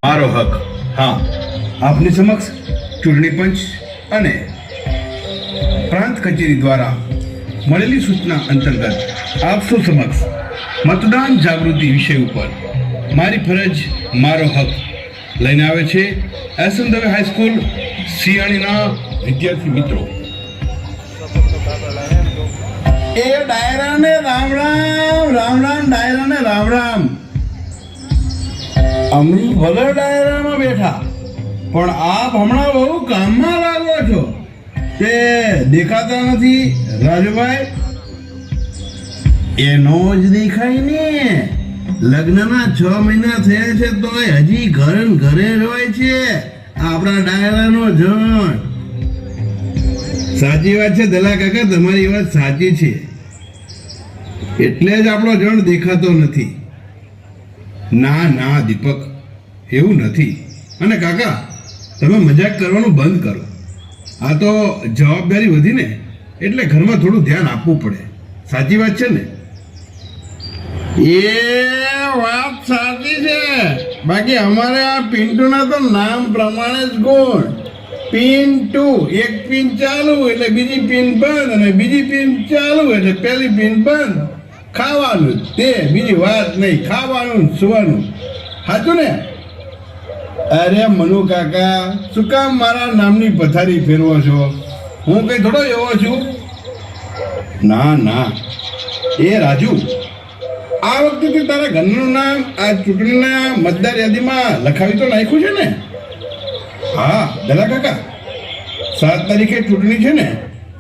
મારો હક. હા, આપની સમક્ષ ચૂંટણી પંચ અને પ્રાંત કચેરી દ્વારા મળેલી સૂચના અંતર્ગત આપસો સમક્ષ મતદાન જાગૃતિ વિષય ઉપર મારી ફરજ મારો હક લઈને આવે છે એસએન દવે હાઈસ્કૂલ સિયાણીના વિદ્યાર્થી મિત્રો. એ ડાયરાને રામ રામ, રામ રામ ડાયરાને રામ રામ. અમે ભલે ડાયરામાં બેઠા, પણ આપ હમણાં બહુ કામમાં લાગો છો. તે દેખાતા નથી રાજુભાઈ? એનો જ દેખાય ને. લગ્નના 6 મહિના થયા છે તો હજી ઘરે ને ઘરે હોય છે આપણા ડાયરાનો જણ. સાચી વાત છે દલા કાકા, તમારી વાત સાચી છે. એટલે જ આપણો જણ દેખાતો નથી. ના ના દીપક, એવું નથી. અને કાકા, તમે મજાક કરવાનું બંધ કરો. આ તો જવાબદારી વધી ને, એટલે ઘરમાં થોડું ધ્યાન આપવું પડે. સાચી વાત છે ને? એ વાત સાચી છે. બાકી અમારે આ પિન્ટુના તો નામ પ્રમાણે જ ગુણ. પિન્ટુ, એક પિન ચાલુ એટલે બીજી પિન બંધ, અને બીજી પિન ચાલુ એટલે પહેલી પિન બંધ. ખાવાનું તે, બીજી વાત નહીં. ખાવાનું સુવાનું. સાચું ને? અરે મનુ કાકા, શું કામ મારા નામની પથારી ફેરવો છો? હું કઈ થોડો એવો છું. ના ના, એ રાજુ, આ વખતે તારા ઘરનું નામ આ ચૂંટણીના મતદાર યાદીમાં લખાવી તો નાખ્યું છે ને? હા દલા કાકા, 7 તારીખે ચૂંટણી છે ને,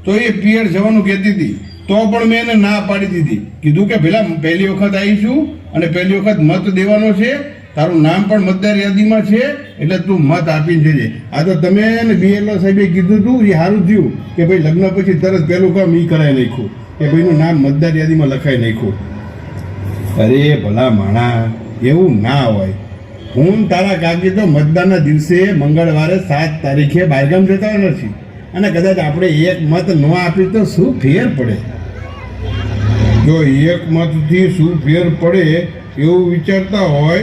તો એ પિયર જવાનું કહેતી હતી. તો પણ મેં એને ના પાડી દીધી. કીધું કે પેલા પહેલી વખત આવીશું અને પહેલી વખત મત દેવાનો છે, તારું નામ પણ મતદાર યાદીમાં છે, એટલે તું મત આપીને જજે. આ તો તમે ને બીએલઓ સાહેબે કીધું હતું, એ સારું થયું કે ભાઈ લગ્ન પછી તરત પહેલું કામ એ કરાવી નાખ્યું કે ભાઈનું નામ મતદાર યાદીમાં લખાઈ નાખ્યું. અરે ભલા માણા, એવું ના હોય. હું તારા કાકી તો મતદાનના દિવસે મંગળવારે 7 તારીખે બહારગામ જતા નથી, અને કદાચ આપણે એક મત ન આપી તો શું ફેર પડે? જો એક મતથી શું ફેર પડે એવું વિચારતા હોય,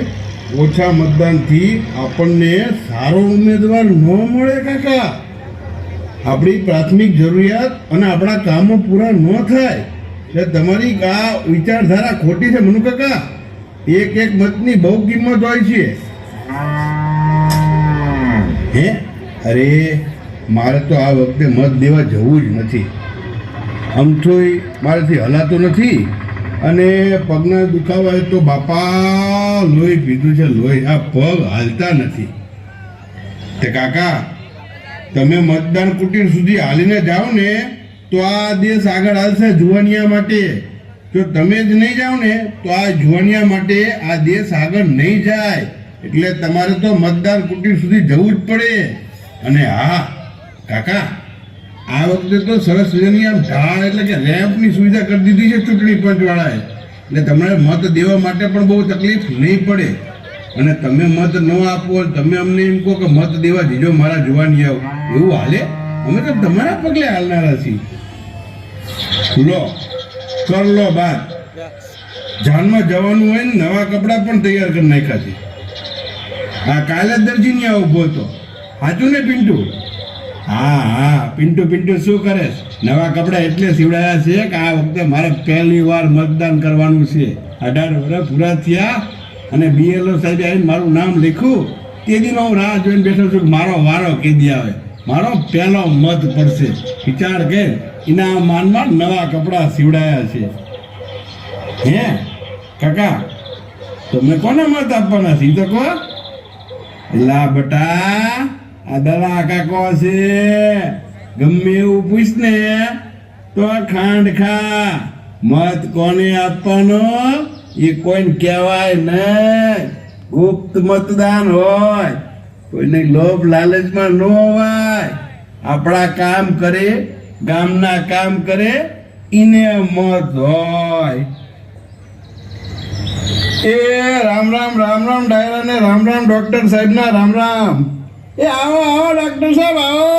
ઓછા મતદાનથી આપણને સારો ઉમેદવાર ન મળે કાકા. આપણી પ્રાથમિક જરૂરિયાત અને આપણા કામો પૂરા ન થાય. એટલે તમારી આ વિચારધારા ખોટી છે મનુ કાકા. એક એક મતની બહુ કિંમત હોય છે. હે, અરે મારે તો આ વખતે મત દેવા જવું જ નથી. આમ તો મારાથી હલાતું નથી, અને પગના દુખાવા તો બાપા લોહી પીધું છે, લોહી. આ પગ હાલતા નથી. તે કાકા, તમે મતદાન કુટીર સુધી હાલીને જાઓ ને તો આ દેશ આગળ હાલશે જુવાનિયા માટે. જો તમે જ નહીં જાઓ ને તો આ જુવાનિયા માટે આ દેશ આગળ નહીં જાય. એટલે તમારે તો મતદાર કુટીર સુધી જવું જ પડે. અને હા કાકા, આ વખતે તો સરસ મજાની આમ ઢાળ એટલે કે રેમ્પની સુવિધા કરી દીધી છે ચૂંટણી પંચવાળાએ. એટલે તમારે મત દેવા માટે પણ બહુ તકલીફ નહીં પડે. અને તમે મત ન આપો, તમે અમને એમ કહો કે મત દેવા દીજો મારા જુવાનિયાઓ, એવું હાલે? અમે તો તમારા પગલે હાલનારા છીએ. લો, કર લો બાદ. જાનમાં જવાનું હોય ને, નવા કપડાં પણ તૈયાર કરી નાખ્યા છે. હા, કાલે દરજી ને ઉભો હતો. સાચું ને પિન્ટુ? હા હા, પિન્ટુ શું કરે? નવા કપડાં એટલે સીવડાયા છે કે આ વખતે મારે પહેલી વાર મતદાન કરવાનું છે. 18 વર્ષ પૂરા થયા અને બીએલઓ સાહેબે આવીને મારું નામ લખ્યું. તે દીનો હું રાહ જોઈને બેઠો છું કે મારો વારો કીધી આવે, મારો પહેલો મત પડશે. વિચાર કે એના માનમાં નવા કપડાં સીવડાયા છે. હે કાકા, તમે કોને મત આપવાના છે તો કહો? લા બટા, આ દલા કાકો છે, ગમે એવું પૂછ ને તો ખાંડ ખા. મત કોને આપવાનો એ કોઈને કહેવાય નહીં. ગુપ્ત મતદાન હોય, કોઈને લોભ લાલચમાં ન હોય. આપણા કામ કરે, ગામના કામ કરે, એને મત હોય. એ રામ રામ, રામ રામ ડાયરા ને રામ રામ ડોક્ટર સાહેબ ના રામ રામ. એ આવો આવો ડોક્ટર સાહેબ આવો.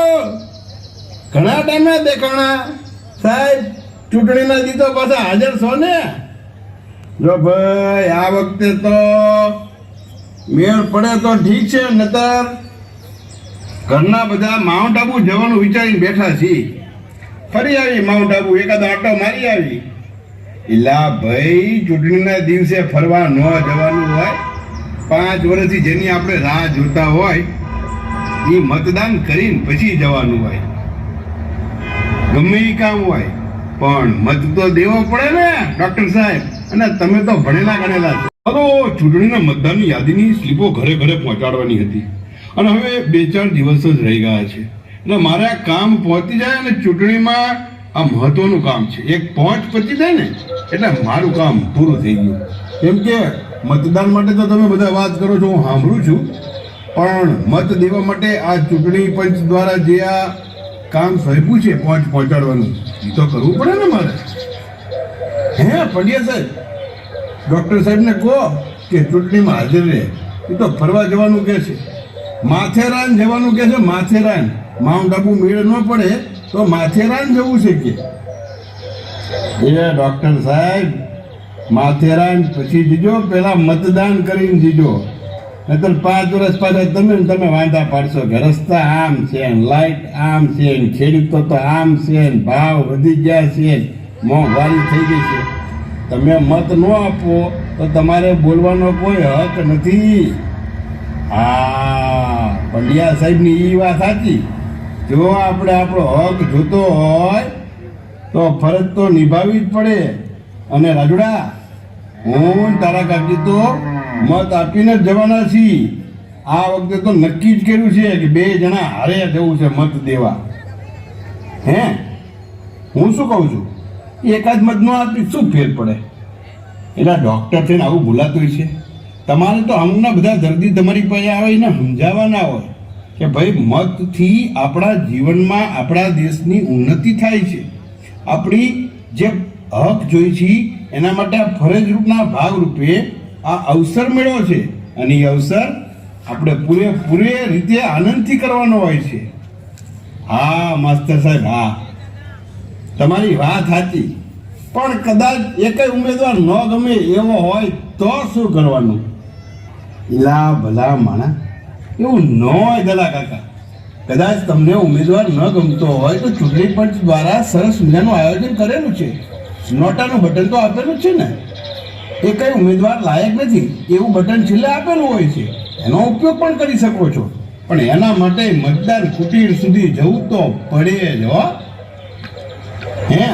ઘણા ટાઈમે દેખાણા સાહેબ. ચૂંટણીના દી તો પાછા હાજર છો ને? જો ભાઈ, આ વખતે તો મેળ પડે તો ઠીક છે, નતર ઘરના બધા માઉન્ટ આબુ જવાનું વિચારીને બેઠા છીએ. ફરી આવી માઉન્ટ આબુ, એકાદો આટો મારી આવી. એલા ભાઈ, ચૂંટણીના દિવસે ફરવા ન જવાનું હોય. 5 વર્ષથી જેની આપણે રાહ જોતા હોય એ મતદાન કરીને પછી જવાનું હોય. ગમે એ કામ હોય પણ મત તો દેવો પડે ને ડોક્ટર સાહેબ. અને તમે તો ભણેલા ગણેલા છો. તો ચૂંટણીના મતદાનની યાદીની સ્લીપો ઘરે ઘરે પહોંચાડવાની હતી અને હવે 2-4 દિવસ જ રહી ગયા છે. એટલે મારે આ કામ પહોંચી જાય અને ચૂંટણીમાં આ મહત્વનું કામ છે. એક પહોંચ પચી જાય ને એટલે મારું કામ પૂરું થઈ ગયું. કેમ કે મતદાન માટે તો તમે બધા વાત કરો છો, હું સાંભળું છું, પણ મત દેવા માટે આ ચૂંટણી પંચ દ્વારા જે આ કામ સોંપ્યું છે પહોંચાડવાનું, એ તો કરવું પડે ને મારે. હે પંડ્યા સાહેબ, ડૉક્ટર સાહેબને કહો કે ચૂંટણીમાં હાજર રહે. એ તો ફરવા જવાનું કહે છે, માથેરાન જવાનું કહે છે. માથેરાન, માઉન્ટ આબુ મેળ ન પડે તો માથેરાન જવું છે કે. એ ડૉક્ટર સાહેબ, માથેરાન પછી જીજો, પહેલા મતદાન કરીને જીજો. નહીતર 5 વર્ષ પાછળ તમે વાંધા પાડશો કે રસ્તા આમ છે, લાઇટ આમ છે, ખેડૂતો તો આમ છે, ભાવ વધી ગયા છે, મોંઘવારી થઈ ગઈ છે. તમે મત ન આપો તો તમારે બોલવાનો કોઈ હક નથી. હા, પંડ્યા સાહેબની એ વાત સાચી. જો આપણે આપણો હક જોતો હોય તો ફરજ તો નિભાવવી જ પડે. અને રાજુડા, હું તારા કાકી તો મત આપીને જ જવાના છીએ. આ વખતે તો નક્કી જ કર્યું છે કે 2 જણા હારે જવું છે મત દેવા. હે, હું શું કહું છું, એકાદ મત ન આપી શું ફેર પડે? એટલે ડૉક્ટર થઈને આવું બોલાતું છે. તમારે તો હમણાં બધા દર્દી તમારી પાસે આવે એને સમજાવવાના હોય કે ભાઈ મતથી આપણા જીવનમાં આપણા દેશની ઉન્નતિ થાય છે. આપણી જે હક જોઈ છે એના માટે આ ફરજરૂપના ભાગરૂપે આ અવસર મળ્યો છે અને એ અવસર આપણે પૂરે રીતે આનંદથી કરવાનો હોય છે. હા માસ્તર સાહેબ, હા તમારી વાત સાચી. પણ કદાચ એકેય ઉમેદવાર ન ગમે એવો હોય તો શું કરવાનું? એલા ભલા માણા, એવું ન હોય દલા કાકા. કદાચ તમને ઉમેદવાર ન ગમતો હોય તો ચૂંટણી પંચ દ્વારા સરસ મજાનું આયોજન કરેલું છે. નોટાનું બટન તો આપેલું જ છે ને. એ કઈ ઉમેદવાર લાયક નથી એવું બટન છેલ્લે આપેલું હોય છે, એનો ઉપયોગ પણ કરી શકો છો. પણ એના માટે મતદાન કુટીર સુધી જવું તો પડે જ હો. હે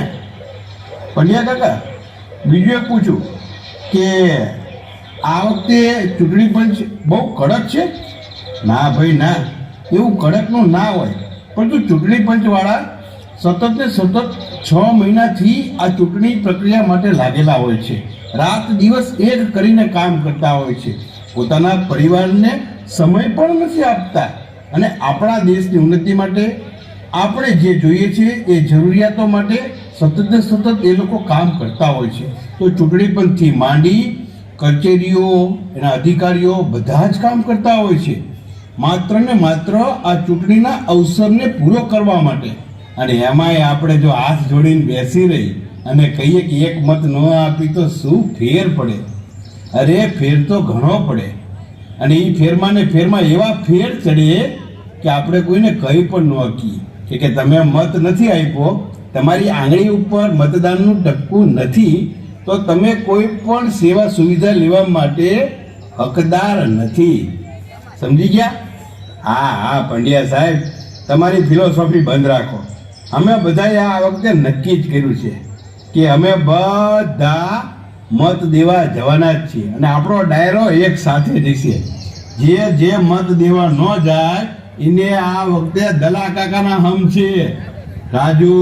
પંડ્યા કાકા, બીજું એક પૂછું કે આ વખતે ચૂંટણી પંચ બહુ કડક છે? ના ભાઈ ના, એવું કડકનું ના હોય. પરંતુ ચૂંટણી પંચવાળા સતત ને સતત 6 મહિનાથી આ ચૂંટણી પ્રક્રિયા માટે લાગેલા હોય છે. રાત દિવસ એક કરીને કામ કરતા હોય છે. પોતાના પરિવારને સમય પણ નથી આપતા. અને આપણા દેશની ઉન્નતિ માટે આપણે જે જોઈએ છે એ જરૂરિયાતો માટે સતત ને સતત એ લોકો કામ કરતા હોય છે. તો ચૂંટણી પંચથી માંડી કચેરીઓ, એના અધિકારીઓ બધા જ કામ કરતા હોય છે માત્ર ને માત્ર આ ચૂંટણીના અવસરને પૂરો કરવા માટે. અને એમાંય આપણે જો હાથ જોડીને બેસી રહી અને કહીએ કે એક મત ન આપી તો શું ફેર પડે? અરે ફેર તો ઘણો પડે. અને એ ફેરમાં ને ફેરમાં એવા ફેર ચડે કે આપણે કોઈને કહી પણ ન શકીએ કે તમે મત નથી આપ્યો, તમારી આંગળી ઉપર મતદાનનું ટપકું નથી તો તમે કોઈ પણ સેવા સુવિધા લેવા માટે હકદાર નથી. સમજી ગયા? હા હા પંડ્યા સાહેબ, તમારી ફિલોસોફી બંધ રાખો. અમે બધાએ આ વખતે નક્કી જ કર્યું છે કે અમે બધા મત દેવા જવાના જ છીએ અને આપણો ડાયરો એક સાથે જશે. જે મત દેવા ન જાય એને આ વખતે દલા કાકાના હમ છે. રાજુ,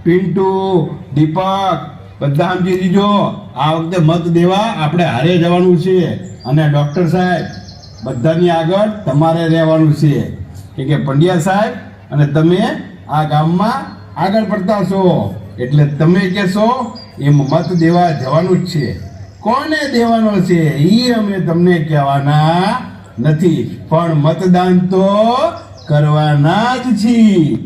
પિન્ટુ, દીપક બધા સમજી દીજો. આ વખતે મત દેવા આપણે હારે જવાનું છે. અને ડૉક્ટર સાહેબ, બધાની આગળ તમારે રહેવાનું છે કે પંડ્યા સાહેબ અને તમે આ ગામમાં આગળ પડતા છો એટલે તમે કહેશો એમ મત દેવા જવાનું જ છે. કોને દેવાનો છે એ અમે તમને કહેવાના નથી, પણ મતદાન તો કરવાના જ છીએ.